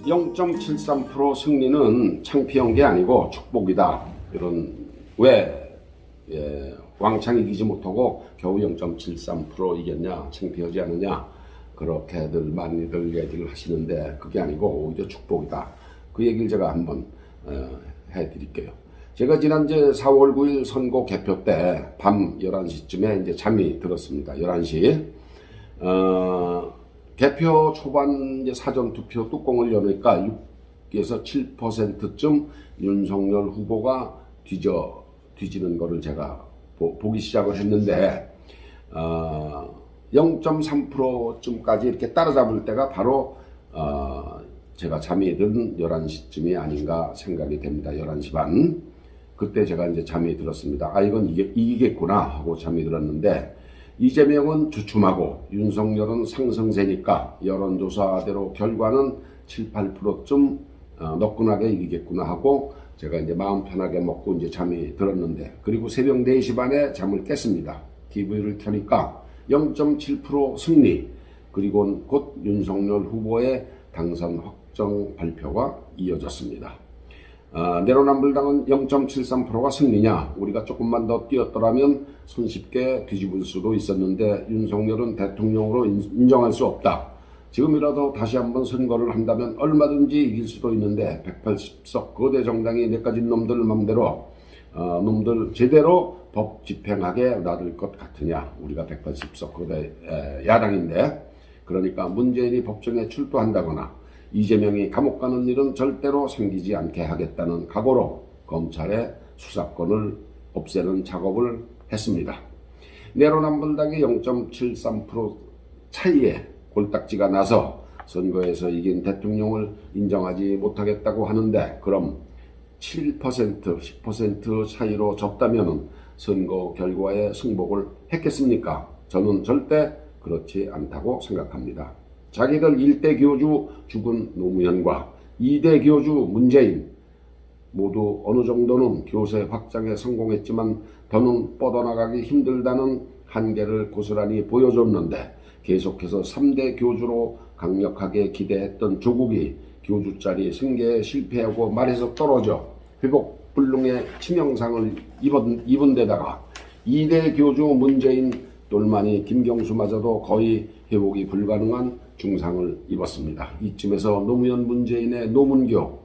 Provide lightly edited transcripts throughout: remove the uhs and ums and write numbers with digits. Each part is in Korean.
0.73% 승리는 창피한 게 아니고 축복이다. 이런 왕창 이기지 못하고 겨우 0.73% 이겼냐, 창피하지 않느냐, 그렇게들 많이들 얘기를 하시는데 그게 아니고 오히려 축복이다. 그 얘기를 제가 한번 해드릴게요. 제가 지난 4월 9일 선거 개표 때 밤 11시쯤에 이제 잠이 들었습니다. 11시. 개표 초반 이제 사전투표 뚜껑을 여니까 6에서 7%쯤 윤석열 후보가 뒤지는 거를 제가 보기 시작을 했는데, 0.3%쯤까지 이렇게 따라잡을 때가 바로, 제가 잠이 든 11시쯤이 아닌가 생각이 됩니다. 11시 반. 그때 제가 이제 잠이 들었습니다. 이건 이기겠구나 하고 잠이 들었는데, 이재명은 주춤하고 윤석열은 상승세니까 여론조사대로 결과는 7, 8%쯤 너끈하게 이기겠구나 하고 제가 이제 마음 편하게 먹고 이제 잠이 들었는데, 그리고 새벽 4시 반에 잠을 깼습니다. TV를 켜니까 0.7% 승리, 그리고 곧 윤석열 후보의 당선 확정 발표가 이어졌습니다. 내로남불당은 0.73%가 승리냐, 우리가 조금만 더 뛰었더라면 손쉽게 뒤집을 수도 있었는데 윤석열은 대통령으로 인정할 수 없다. 지금이라도 다시 한번 선거를 한다면 얼마든지 이길 수도 있는데 180석 거대 정당이 내까진 놈들 맘대로 놈들 제대로 법 집행하게 놔둘 것 같으냐. 우리가 180석 거대 야당인데, 그러니까 문재인이 법정에 출두한다거나 이재명이 감옥 가는 일은 절대로 생기지 않게 하겠다는 각오로 검찰의 수사권을 없애는 작업을 했습니다. 내로남불당이 0.73% 차이에 골딱지가 나서 선거에서 이긴 대통령을 인정하지 못하겠다고 하는데, 그럼 7%, 10% 차이로 졌다면 선거 결과에 승복을 했겠습니까? 저는 절대 그렇지 않다고 생각합니다. 자기들 1대 교주 죽은 노무현과 2대 교주 문재인 모두 어느 정도는 교세 확장에 성공했지만 더는 뻗어나가기 힘들다는 한계를 고스란히 보여줬는데, 계속해서 3대 교주로 강력하게 기대했던 조국이 교주자리 승계에 실패하고 말에서 떨어져 회복 불능의 치명상을 입은 데다가 2대 교주 문재인 똘마니 김경수마저도 거의 회복이 불가능한 중상을 입었습니다. 이쯤에서 노무현 문재인의 노문교,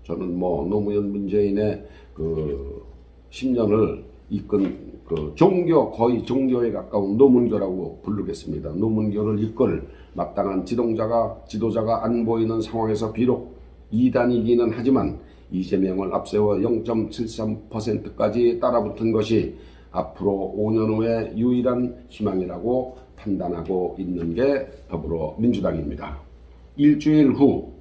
저는 노무현 문재인의 그 10년을 이끈 그 종교, 거의 종교에 가까운 노문교라고 부르겠습니다. 노문교를 이끌 마땅한 지도자가 안 보이는 상황에서 비록 2단이기는 하지만 이재명을 앞세워 0.73%까지 따라붙은 것이 앞으로 5년 후에 유일한 희망이라고 판단하고 있는 게 더불어민주당입니다. 일주일 후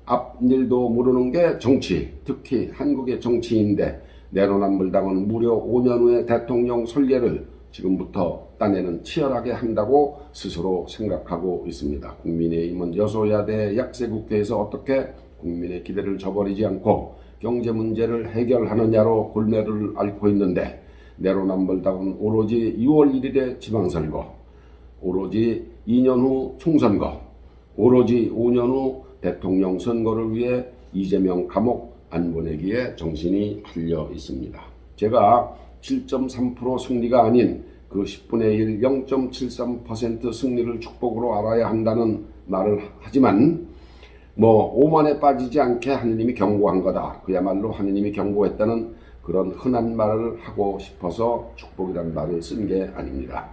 앞일도 모르는 게 정치, 특히 한국의 정치인데, 내로남불당은 무려 5년 후에 대통령 설계를 지금부터 딴에는 치열하게 한다고 스스로 생각하고 있습니다. 국민의힘은 여소야대 약세국회에서 어떻게 국민의 기대를 저버리지 않고 경제 문제를 해결하느냐로 골매를 앓고 있는데, 내로남불당은 오로지 6월 1일에 지방선거, 오로지 2년 후 총선거, 오로지 5년 후 대통령 선거를 위해 이재명 감옥 안 보내기에 정신이 풀려 있습니다. 제가 7.3% 승리가 아닌 그 10분의 1, 0.73% 승리를 축복으로 알아야 한다는 말을 하지만 오만에 빠지지 않게 하느님이 경고한 거다. 그야말로 하느님이 경고했다는 그런 흔한 말을 하고 싶어서 축복이라는 말을 쓴 게 아닙니다.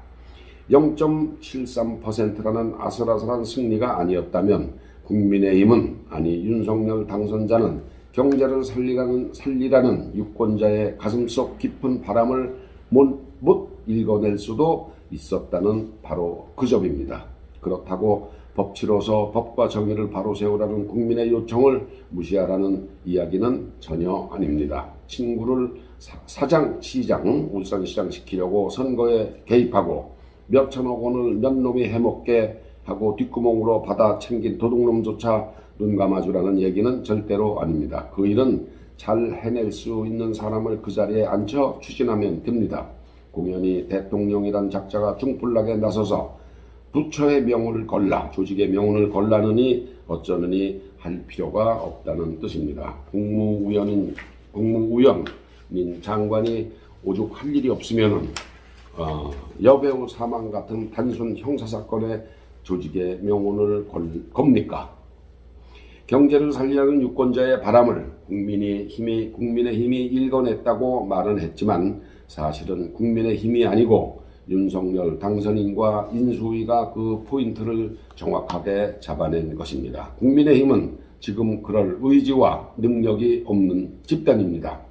0.73%라는 아슬아슬한 승리가 아니었다면 국민의힘은, 아니 윤석열 당선자는 경제를 살리라는 유권자의 가슴속 깊은 바람을 못 읽어낼 수도 있었다는 바로 그 점입니다. 그렇다고 법치로서 법과 정의를 바로 세우라는 국민의 요청을 무시하라는 이야기는 전혀 아닙니다. 친구를 시장, 울산시장 시키려고 선거에 개입하고 몇천억 원을 몇 놈이 해먹게 하고 뒷구멍으로 받아 챙긴 도둑놈조차 눈 감아주라는 얘기는 절대로 아닙니다. 그 일은 잘 해낼 수 있는 사람을 그 자리에 앉혀 추진하면 됩니다. 공연히 대통령이란 작자가 중불나게 나서서 부처의 명운을 걸라, 조직의 명운을 걸라느니 어쩌느니 할 필요가 없다는 뜻입니다. 국무우연인 장관이 오죽 할 일이 없으면은 여배우 사망 같은 단순 형사사건에 조직의 명운을 겁니까? 경제를 살리려는 유권자의 바람을 국민의힘이 읽어냈다고 말은 했지만 사실은 국민의힘이 아니고 윤석열 당선인과 인수위가 그 포인트를 정확하게 잡아낸 것입니다. 국민의힘은 지금 그럴 의지와 능력이 없는 집단입니다.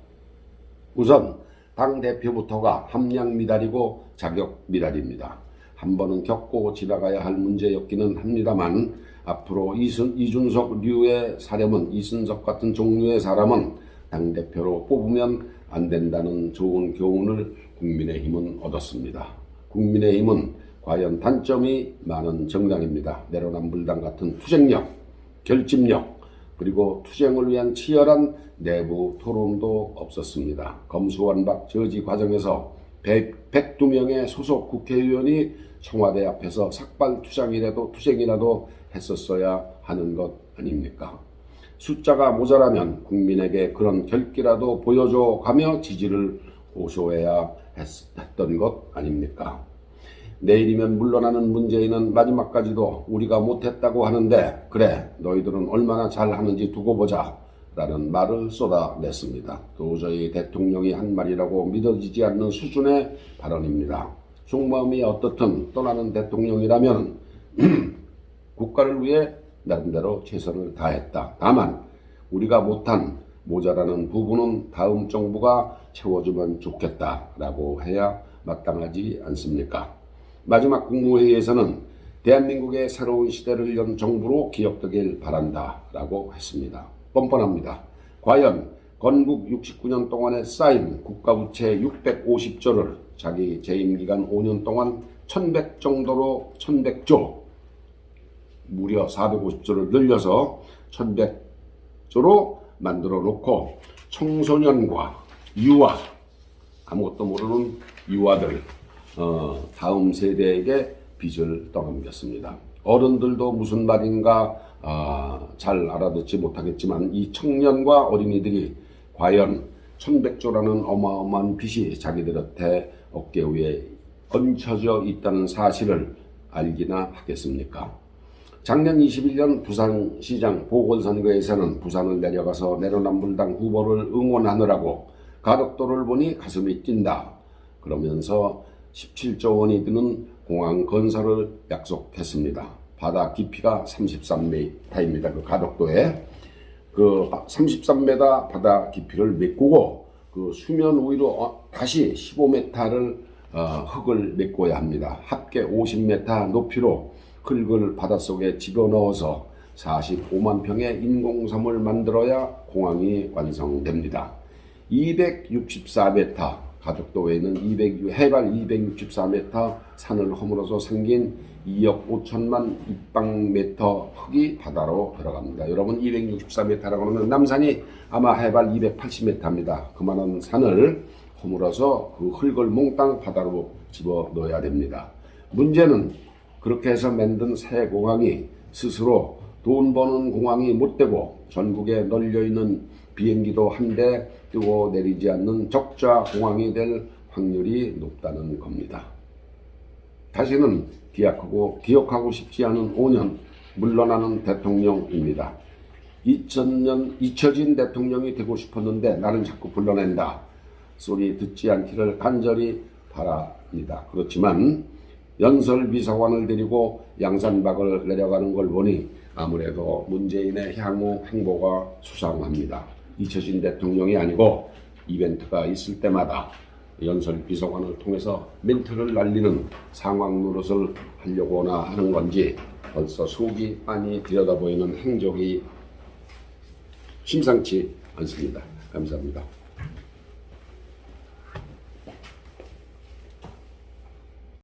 우선 당대표부터가 함량 미달이고 자격 미달입니다. 한 번은 겪고 지나가야 할 문제였기는 합니다만 앞으로 이준석류의 사람은, 이순석 같은 종류의 사람은 당대표로 뽑으면 안 된다는 좋은 교훈을 국민의힘은 얻었습니다. 국민의힘은 과연 단점이 많은 정당입니다. 내로남불당 같은 투쟁력, 결집력, 그리고 투쟁을 위한 치열한 내부 토론도 없었습니다. 검수완박 저지 과정에서 102명의 소속 국회의원이 청와대 앞에서 투쟁이라도 했었어야 하는 것 아닙니까? 숫자가 모자라면 국민에게 그런 결기라도 보여줘 가며 지지를 호소해야 했던 것 아닙니까? 내일이면 물러나는 문재인은 마지막까지도 우리가 못했다고 하는데 그래 너희들은 얼마나 잘하는지 두고 보자 라는 말을 쏟아냈습니다. 도저히 대통령이 한 말이라고 믿어지지 않는 수준의 발언입니다. 속마음이 어떻든 떠나는 대통령이라면 국가를 위해 나름대로 최선을 다했다. 다만 우리가 못한 모자라는 부분은 다음 정부가 채워주면 좋겠다라고 해야 마땅하지 않습니까? 마지막 국무회의에서는 대한민국의 새로운 시대를 연 정부로 기억되길 바란다라고 했습니다. 뻔뻔합니다. 과연 건국 69년 동안에 쌓인 국가부채 650조를 자기 재임기간 5년 동안 1100조 무려 450조를 늘려서 1100조로 만들어 놓고 청소년과 유아, 아무것도 모르는 유아들, 다음 세대에게 빚을 떠넘겼습니다. 어른들도 무슨 말인가 잘 알아듣지 못하겠지만 이 청년과 어린이들이 과연 1100조라는 어마어마한 빚이 자기들한테 어깨 위에 얹혀져 있다는 사실을 알기나 하겠습니까? 작년 21년 부산시장 보궐선거에서는 부산을 내려가서 내로남불당 후보를 응원하느라고 가덕도를 보니 가슴이 뛴다. 그러면서 17조 원이 드는 공항 건설을 약속했습니다. 바다 깊이가 33m입니다. 그 가덕도에 그 33m 바다 깊이를 메꾸고 그 수면 위로 다시 15m를 흙을 메꿔야 합니다. 합계 50m 높이로 흙을 바닷속에 집어넣어서 45만 평의 인공섬을 만들어야 공항이 완성됩니다. 264m 가덕도에는 해발 264m 산을 허물어서 생긴 2억 5천만 입방미터 흙이 바다로 들어갑니다. 여러분 264m라고 하면 남산이 아마 해발 280m입니다. 그만한 산을 허물어서 그 흙을 몽땅 바다로 집어넣어야 됩니다. 문제는 그렇게 해서 만든 새 공항이 스스로 돈 버는 공항이 못 되고 전국에 널려있는 비행기도 한 대 뜨고 내리지 않는 적자 공항이 될 확률이 높다는 겁니다. 다시는 기억하고 싶지 않은 5년 물러나는 대통령입니다. 잊혀진 대통령이 되고 싶었는데 나를 자꾸 불러낸다 소리 듣지 않기를 간절히 바랍니다. 그렇지만 연설비서관을 데리고 양산박을 내려가는 걸 보니 아무래도 문재인의 향후 행보가 수상합니다. 잊혀진 대통령이 아니고 이벤트가 있을 때마다 연설비서관을 통해서 멘트를 날리는 상황 노릇을 하려고나 하는 건지 벌써 속이 많이 들여다보이는 행적이 심상치 않습니다. 감사합니다.